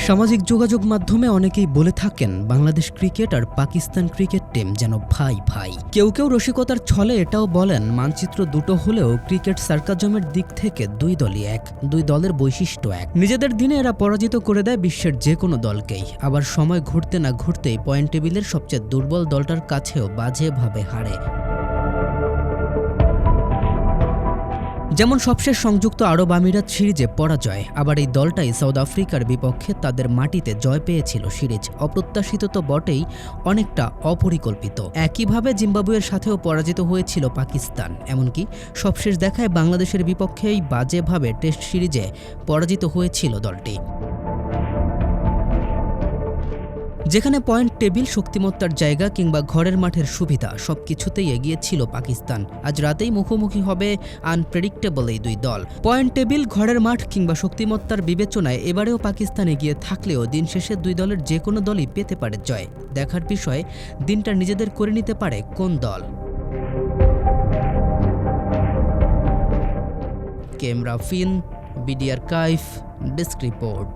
সামাজিক যোগাযোগ মাধ্যমে অনেকেই বলে থাকেন বাংলাদেশ ক্রিকেট আর পাকিস্তান ক্রিকেট টিম যেন ভাই ভাই। কেউ কেউ রসিকতার ছলে এটাও বলেন মানচিত্র দুটো হলেও ক্রিকেট সার্কাজমের দিক থেকে দুই দলই এক, দুই দলের বৈশিষ্ট্য এক। নিজেদের দিনে এরা পরাজিত করে দেয় বিশ্বের যে কোনো দলকেই, আবার সময় ঘুরতে না ঘুরতেই পয়েন্ট টেবিলের সবচেয়ে দুর্বল দলটার কাছেও বাজেভাবে হারে। যেমন সবশেষ সংযুক্ত আরব আমিরাত সিরিজে পরাজয়, আবার এই দলটাই সাউথ আফ্রিকার বিপক্ষে তাদের মাটিতে জয় পেয়েছিল সিরিজ। অপ্রত্যাশিত তো বটেই, অনেকটা অপরিকল্পিত। একইভাবে জিম্বাবুয়ের সাথেও পরাজিত হয়েছিল পাকিস্তান, এমনকি সবশেষ দেখায় বাংলাদেশের বিপক্ষেই বাজেভাবে টেস্ট সিরিজে পরাজিত হয়েছিল দলটি। যেখানে পয়েন্ট টেবিল, শক্তিমত্তার জায়গা কিংবা ঘরের মাঠের সুবিধা সবকিছুতেই এগিয়ে ছিল পাকিস্তান, আজ রাতেই মুখোমুখি হবে আনপ্রেডিক্টেবল এই দুই দল। পয়েন্ট টেবিল, ঘরের মাঠ কিংবা শক্তিমত্তার বিবেচনায় এবারেও পাকিস্তান এগিয়ে থাকলেও দিন শেষে দুই দলের যে কোনো দলই পেতে পারে জয়। দেখার বিষয় দিনটা নিজেদের করে নিতে পারে কোন দল। কেম রাফিন, বিডি আর্কাইভ, ডেস্ক রিপোর্ট।